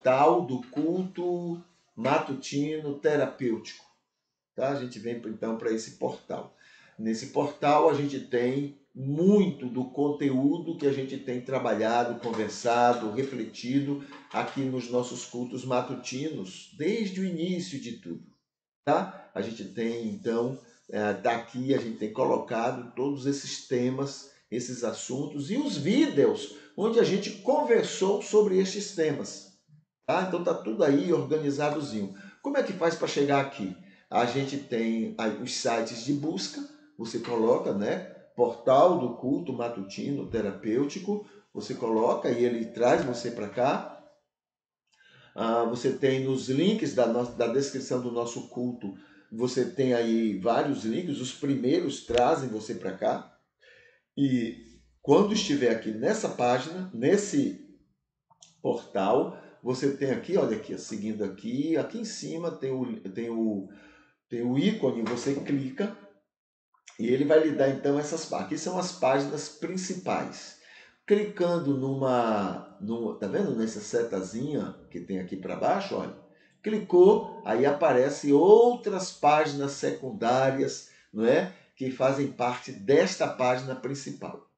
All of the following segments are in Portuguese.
portal do culto matutino terapêutico. Tá? A gente vem então para esse portal. Nesse portal a gente tem muito do conteúdo que a gente tem trabalhado, conversado, refletido aqui nos nossos cultos matutinos, desde o início de tudo. Tá? A gente tem então, daqui a gente tem colocado todos esses temas, esses assuntos e os vídeos onde a gente conversou sobre estes temas. Tá? Então tá tudo aí organizadozinho. Como é que faz para chegar aqui? A gente tem aí os sites de busca, você coloca, né? Portal do culto matutino terapêutico, você coloca e ele traz você para cá. Você tem nos links da descrição do nosso culto, você tem aí vários links, os primeiros trazem você para cá. E quando estiver aqui nessa página, nesse portal, você tem aqui, olha aqui, seguindo aqui em cima tem o ícone, você clica e ele vai lhe dar então essas páginas. Aqui são as páginas principais. Clicando tá vendo nessa setazinha que tem aqui para baixo, olha. Clicou, aí aparece outras páginas secundárias, não é? Que fazem parte desta página principal,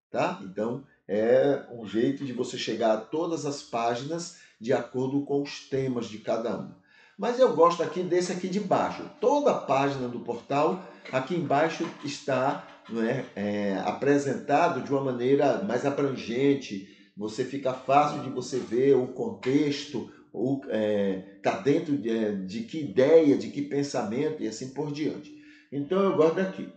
tá? Então, é um jeito de você chegar a todas as páginas de acordo com os temas de cada uma. Mas eu gosto aqui desse aqui de baixo. Toda a página do portal, aqui embaixo está, não é, apresentado de uma maneira mais abrangente. Você fica fácil de você ver o contexto, tá dentro de que ideia, de que pensamento e assim por diante. Então eu gosto daqui.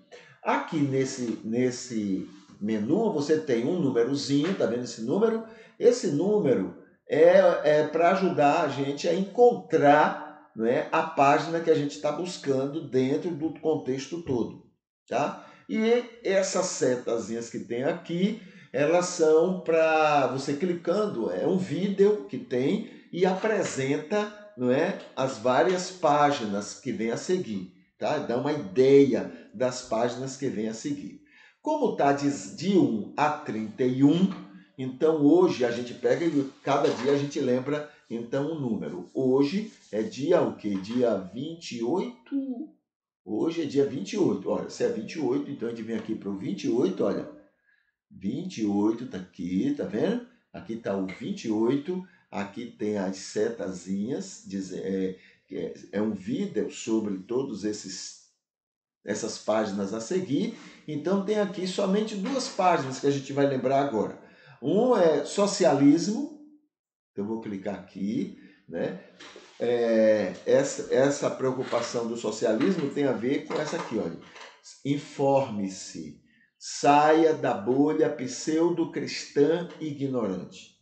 Aqui nesse menu você tem um númerozinho, tá vendo esse número? Esse número é para ajudar a gente a encontrar, né, a página que a gente está buscando dentro do contexto todo, tá? E essas setazinhas que tem aqui, elas são para você clicando, é um vídeo que tem e apresenta, não é, as várias páginas que vem a seguir, tá? Dá uma ideia das páginas que vem a seguir. Como está de 1 a 31, então hoje a gente pega e cada dia a gente lembra então um número. Hoje é dia o quê? Dia 28? Hoje é dia 28. Olha, se é 28, então a gente vem aqui para o 28, olha. 28 está aqui, tá vendo? Aqui está o 28, aqui tem as setazinhas, é um vídeo sobre todos essas páginas a seguir. Então tem aqui somente duas páginas que a gente vai lembrar agora. Um é socialismo, eu vou clicar aqui, né? Essa preocupação do socialismo tem a ver com essa aqui, olha. Informe-se, saia da bolha pseudo-cristã ignorante,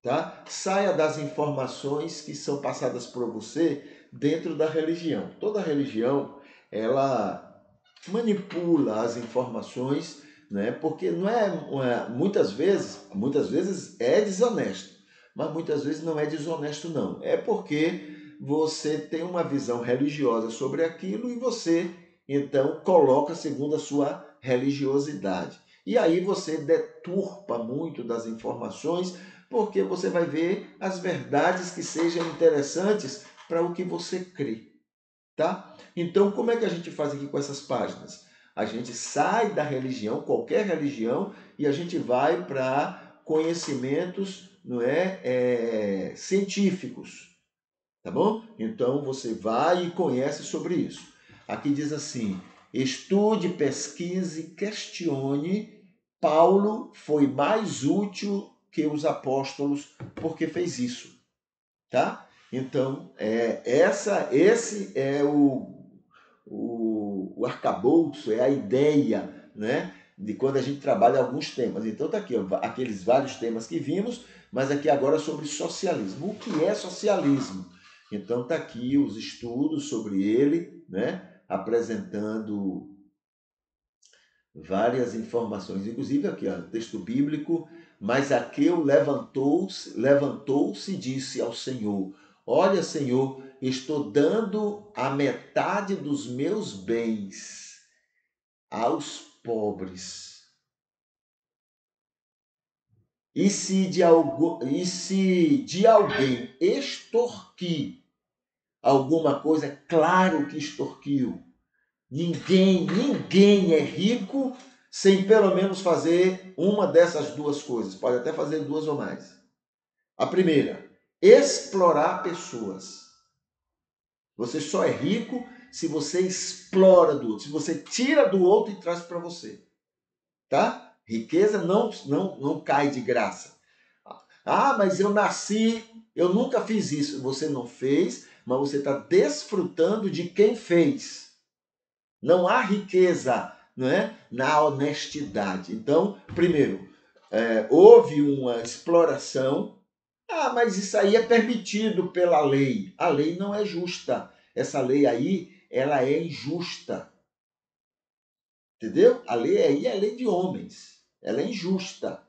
tá? Saia das informações que são passadas por você dentro da religião. Toda religião, ela manipula as informações, né? Porque não é muitas vezes é desonesto, mas muitas vezes não é desonesto não. É porque você tem uma visão religiosa sobre aquilo e você então coloca segundo a sua religiosidade. E aí você deturpa muito das informações, porque você vai ver as verdades que sejam interessantes para o que você crê. Tá? Então, como é que a gente faz aqui com essas páginas? A gente sai da religião, qualquer religião, e a gente vai para conhecimentos, não científicos, tá bom? Então, você vai e conhece sobre isso. Aqui diz assim, estude, pesquise, questione. Paulo foi mais útil que os apóstolos porque fez isso, tá? Então, esse é o arcabouço, é a ideia, né? De quando a gente trabalha alguns temas. Então, tá aqui, ó, aqueles vários temas que vimos, mas aqui agora sobre socialismo. O que é socialismo? Então, tá aqui os estudos sobre ele, né? Apresentando várias informações, inclusive aqui, ó, texto bíblico. Mas Zaqueu levantou-se e disse ao Senhor: olha, Senhor, estou dando a metade dos meus bens aos pobres. E se de alguém extorquir alguma coisa, é claro que extorquiu. Ninguém é rico sem pelo menos fazer uma dessas duas coisas. Pode até fazer duas ou mais. A primeira, explorar pessoas. Você só é rico se você explora do outro, se você tira do outro e traz para você. Tá? Riqueza não cai de graça. Ah, mas eu nasci, eu nunca fiz isso. Você não fez, mas você está desfrutando de quem fez. Não há riqueza, não é, na honestidade. Então, primeiro, houve uma exploração. Ah, mas isso aí é permitido pela lei. A lei não é justa. Essa lei aí, ela é injusta. Entendeu? A lei aí é a lei de homens. Ela é injusta.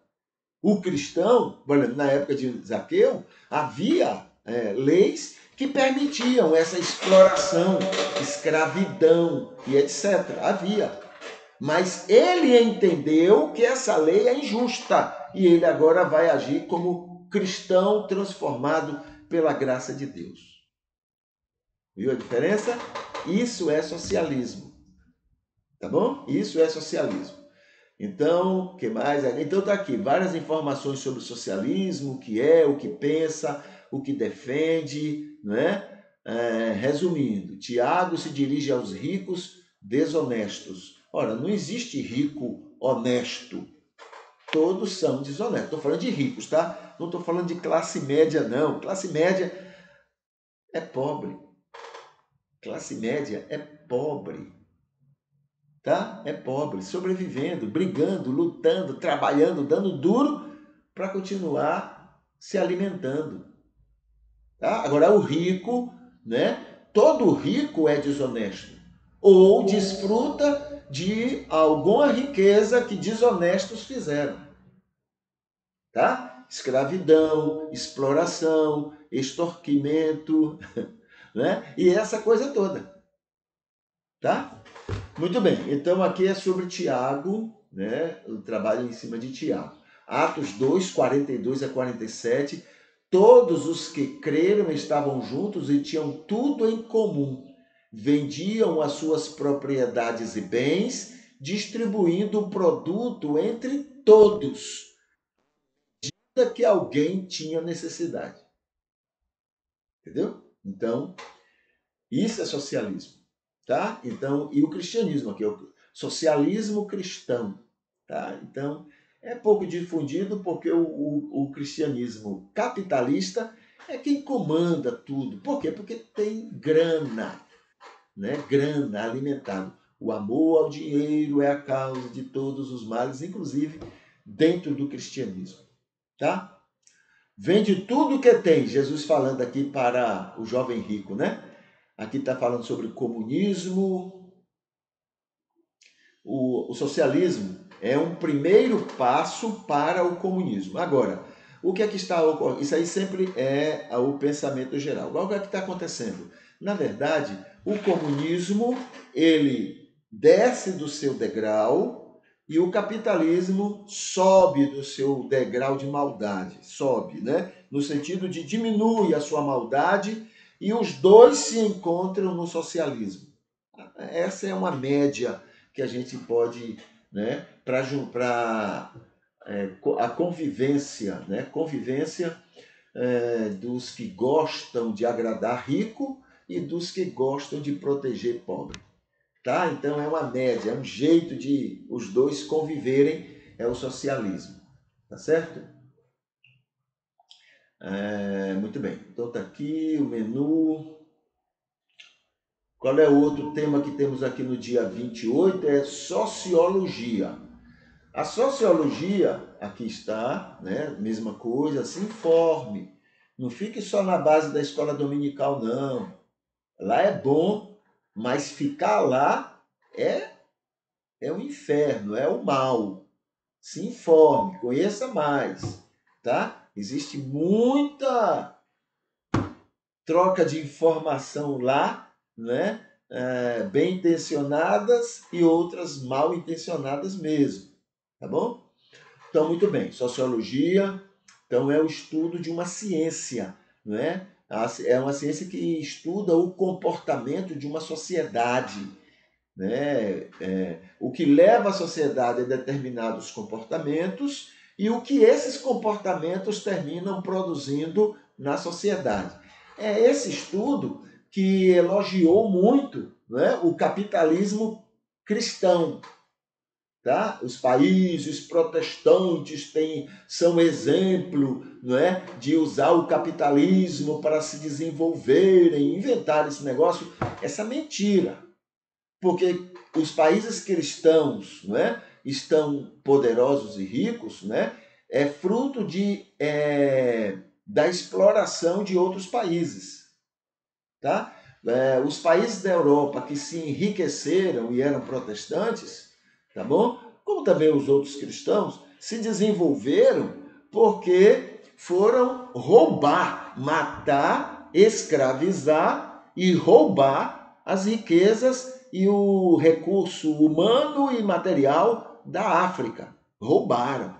O cristão, por exemplo, na época de Zaqueu, havia leis que permitiam essa exploração, escravidão e etc. Havia. Mas ele entendeu que essa lei é injusta e ele agora vai agir como cristão transformado pela graça de Deus. Viu a diferença? Isso é socialismo. Tá bom? Isso é socialismo. Então, o que mais? Então tá aqui, várias informações sobre o socialismo, o que é, o que pensa, o que defende, não é? Resumindo, Tiago se dirige aos ricos desonestos. Ora, não existe rico honesto. Todos são desonestos. Estou falando de ricos, tá? Não estou falando de classe média, não. Classe média é pobre. Classe média é pobre. Tá? É pobre, sobrevivendo, brigando, lutando, trabalhando, dando duro para continuar se alimentando. Tá? Agora, o rico, né? Todo rico é desonesto ou desfruta de alguma riqueza que desonestos fizeram. Tá? Escravidão, exploração, extorquimento, né? E essa coisa toda. Tá? Muito bem, então aqui é sobre Tiago, né? O trabalho em cima de Tiago. Atos 2, 42 a 47. Todos os que creram estavam juntos e tinham tudo em comum. Vendiam as suas propriedades e bens, distribuindo o produto entre todos, ainda que alguém tinha necessidade. Entendeu? Então, isso é socialismo. Tá? Então, e o cristianismo aqui, o socialismo cristão. Tá? Então, é pouco difundido porque o cristianismo capitalista é quem comanda tudo. Por quê? Porque tem grana, né? Grana alimentado. O amor ao dinheiro é a causa de todos os males, inclusive dentro do cristianismo. Tá? Vende tudo que tem, Jesus falando aqui para o jovem rico, né? Aqui está falando sobre comunismo. O socialismo é um primeiro passo para o comunismo. Agora, o que é que está ocorrendo? Isso aí sempre é o pensamento geral. O que é que está acontecendo? Na verdade, o comunismo, ele desce do seu degrau e o capitalismo sobe do seu degrau de maldade. Sobe, né? No sentido de diminui a sua maldade e os dois se encontram no socialismo. Essa é uma média que a gente pode, né, para a convivência, né, dos que gostam de agradar rico e dos que gostam de proteger pobre. Tá? Então é uma média, é um jeito de os dois conviverem, é o socialismo. Tá certo? Muito bem. Então tá aqui o menu. Qual é o outro tema que temos aqui no dia 28? É sociologia. A sociologia, aqui está, né? Mesma coisa, se informe. Não fique só na base da escola dominical, não. Lá é bom, mas ficar lá é um inferno, é o mal. Se informe, conheça mais, tá? Existe muita troca de informação lá, né? Bem intencionadas e outras mal intencionadas mesmo, tá bom? Então, muito bem, sociologia, então é o estudo de uma ciência, não é? É uma ciência que estuda o comportamento de uma sociedade, né? O que leva a sociedade a determinados comportamentos e o que esses comportamentos terminam produzindo na sociedade. É esse estudo que elogiou muito, né, o capitalismo cristão. Tá? Os países protestantes são exemplo, não é, de usar o capitalismo para se desenvolverem, inventar esse negócio, essa mentira. Porque os países cristãos, não é, estão poderosos e ricos, né, é fruto da exploração de outros países. Tá? Os países da Europa que se enriqueceram e eram protestantes, tá bom? Como também os outros cristãos, se desenvolveram porque foram roubar, matar, escravizar e roubar as riquezas e o recurso humano e material da África. Roubaram.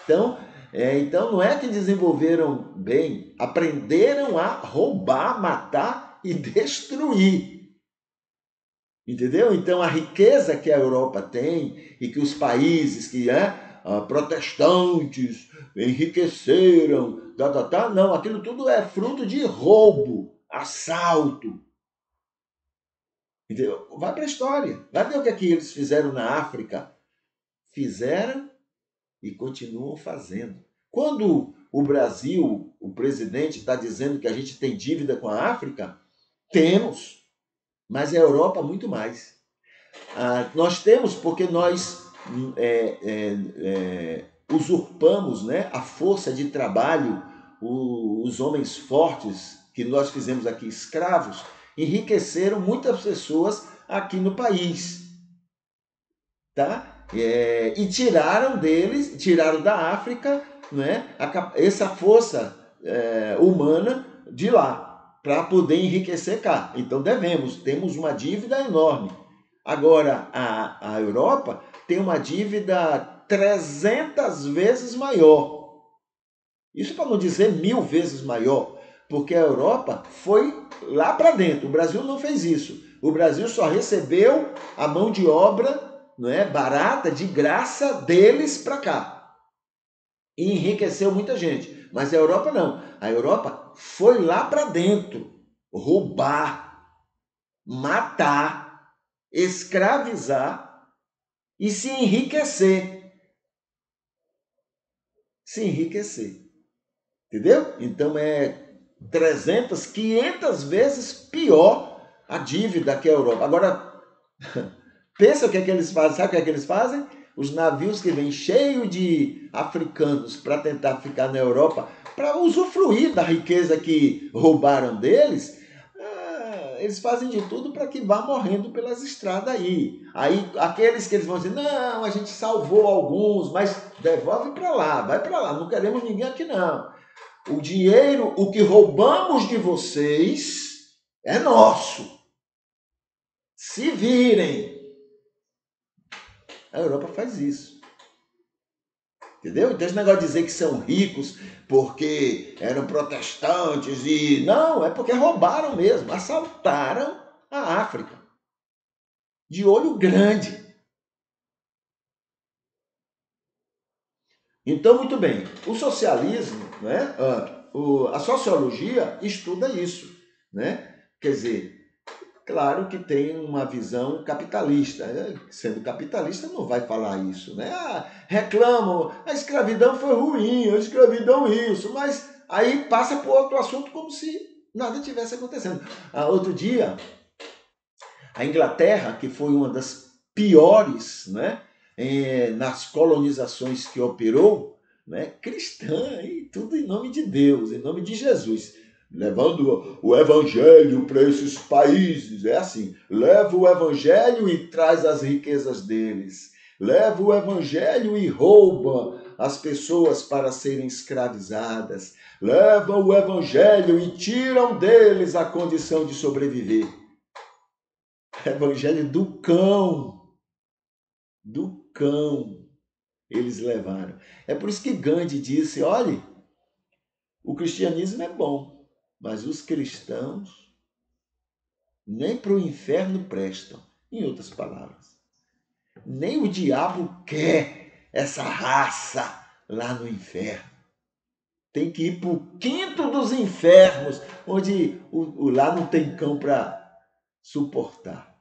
Então não é que desenvolveram bem, aprenderam a roubar, matar e destruir. Entendeu? Então a riqueza que a Europa tem e que os países que protestantes enriqueceram, não, aquilo tudo é fruto de roubo, assalto. Entendeu? Vai para a história, vai ver o que é que eles fizeram na África. Fizeram e continuam fazendo. Quando o Brasil, o presidente está dizendo que a gente tem dívida com a África, temos, mas a Europa muito mais. Nós temos porque nós usurpamos, né, a força de trabalho, os homens fortes que nós fizemos aqui escravos, enriqueceram muitas pessoas aqui no país. Tá? E tiraram deles, tiraram da África, né, essa força humana de lá, para poder enriquecer cá. Então temos uma dívida enorme. Agora, a Europa tem uma dívida 300 vezes maior. Isso para não dizer 1000 vezes maior, porque a Europa foi lá para dentro. O Brasil não fez isso. O Brasil só recebeu a mão de obra, não é, barata, de graça deles para cá. E enriqueceu muita gente. Mas a Europa não. A Europa foi lá para dentro roubar, matar, escravizar e se enriquecer. Se enriquecer. Entendeu? Então é 300, 500 vezes pior a dívida que a Europa. Agora, pensa o que é que eles fazem. Sabe o que é que eles fazem? Os navios que vêm cheios de africanos para tentar ficar na Europa, para usufruir da riqueza que roubaram deles, eles fazem de tudo para que vá morrendo pelas estradas aí. Aí aqueles que eles vão dizer, não, a gente salvou alguns, mas devolve para lá, vai para lá, não queremos ninguém aqui não. O dinheiro, o que roubamos de vocês, é nosso. Se virem. A Europa faz isso. Entendeu? Então esse negócio de dizer que são ricos porque eram protestantes e... Não, é porque roubaram mesmo. Assaltaram a África. De olho grande. Então, muito bem. O socialismo, né? A sociologia estuda isso, né? Quer dizer, claro que tem uma visão capitalista. Sendo capitalista, não vai falar isso, né? Reclamam, a escravidão foi ruim, a escravidão isso, mas aí passa por outro assunto como se nada tivesse acontecendo. Outro dia, a Inglaterra, que foi uma das piores, né, nas colonizações que operou, né, cristã, e tudo em nome de Deus, em nome de Jesus, levando o evangelho para esses países. É assim, leva o evangelho e traz as riquezas deles, leva o evangelho e rouba as pessoas para serem escravizadas, leva o evangelho e tiram deles a condição de sobreviver. Evangelho do cão. Do cão. eles levaram. É por isso que Gandhi disse, olhe, o cristianismo é bom, mas os cristãos nem para o inferno prestam. Em outras palavras, nem o diabo quer essa raça lá no inferno. Tem que ir para o quinto dos infernos, onde lá não tem cão para suportar.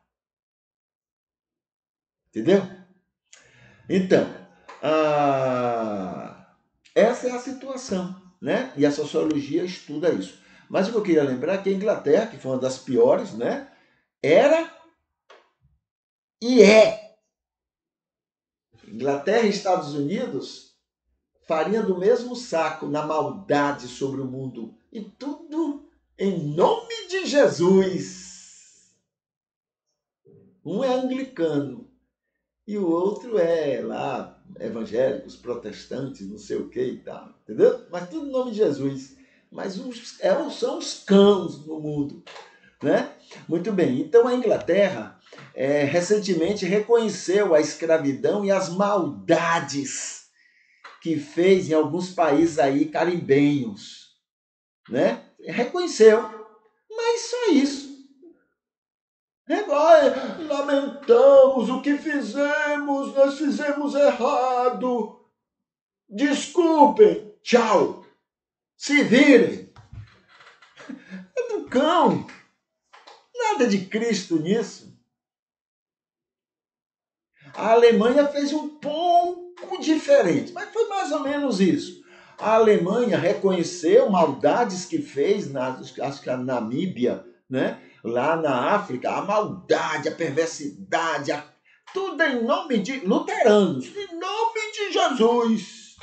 Entendeu? Então, essa é a situação, né? E a sociologia estuda isso. Mas o que eu queria lembrar é que a Inglaterra, que foi uma das piores, né? Era e é. Inglaterra e Estados Unidos, farinha do mesmo saco na maldade sobre o mundo. E tudo em nome de Jesus. Um é anglicano e o outro é lá evangélicos, protestantes, não sei o que e tal, entendeu? Mas tudo em nome de Jesus. Mas são os cães no mundo, né? Muito bem, então a Inglaterra recentemente reconheceu a escravidão e as maldades que fez em alguns países aí caribenhos, né? Reconheceu, mas só isso. Lamentamos o que fizemos, nós fizemos errado. Desculpem, tchau. Se virem. É do cão. Nada de Cristo nisso. A Alemanha fez um pouco diferente, mas foi mais ou menos isso. A Alemanha reconheceu maldades que fez, acho que a Namíbia, né? Lá na África, a maldade, a perversidade, tudo em nome de luteranos, em nome de Jesus,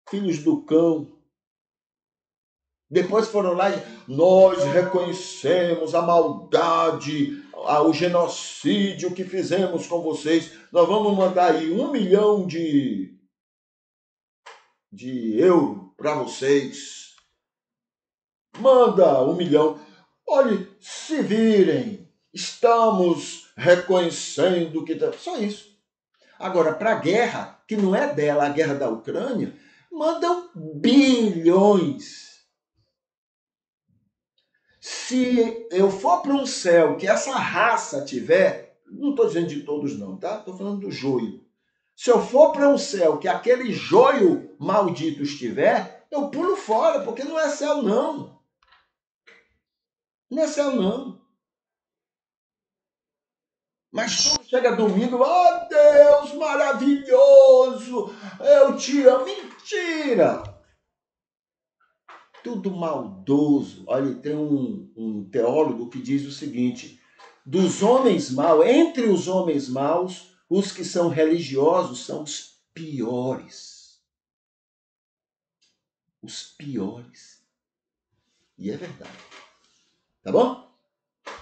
filhos do cão. Depois foram lá e nós reconhecemos a maldade, o genocídio que fizemos com vocês. Nós vamos mandar aí 1 milhão de euro para vocês. Manda 1 milhão. Olhe, se virem, estamos reconhecendo que... Só isso. Agora, para a guerra, que não é dela, a guerra da Ucrânia, mandam bilhões. Se eu for para um céu que essa raça tiver, não estou dizendo de todos não, tá? Estou falando do joio. Se eu for para um céu que aquele joio maldito estiver, eu pulo fora, porque não é céu não. Não é céu não. Mas quando chega domingo, oh Deus maravilhoso, eu te amo. Mentira! Tudo maldoso. Olha, tem um teólogo que diz o seguinte: dos homens maus, entre os homens maus, os que são religiosos são os piores. Os piores. E é verdade. Tá bom?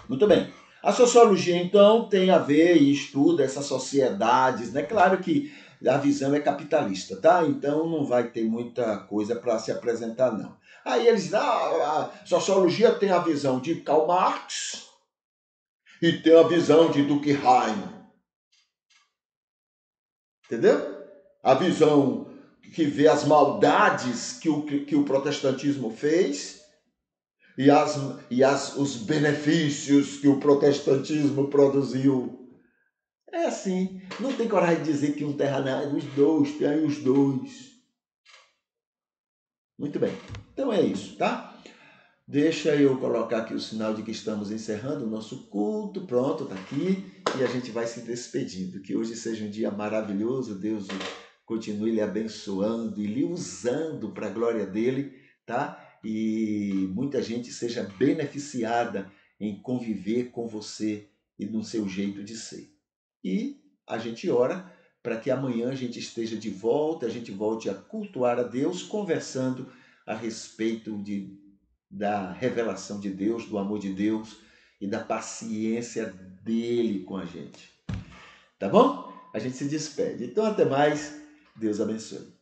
Muito bem. A sociologia, então, tem a ver e estuda essas sociedades, né? Claro que a visão é capitalista, tá? Então não vai ter muita coisa para se apresentar, não. Aí eles dizem, a sociologia tem a visão de Karl Marx e tem a visão de Durkheim. Entendeu? A visão que vê as maldades que o protestantismo fez os benefícios que o protestantismo produziu. É assim, não tem coragem de dizer que um terra os dois, tem aí os dois. Muito bem, então é isso, tá? Deixa eu colocar aqui o sinal de que estamos encerrando o nosso culto. Pronto, tá aqui. E a gente vai se despedindo. Que hoje seja um dia maravilhoso. Deus continue lhe abençoando e lhe usando para a glória dele, tá? E muita gente seja beneficiada em conviver com você e no seu jeito de ser. E a gente ora para que amanhã a gente esteja de volta, a gente volte a cultuar a Deus, conversando a respeito da revelação de Deus, do amor de Deus e da paciência dele com a gente. Tá bom? A gente se despede. Então, até mais. Deus abençoe.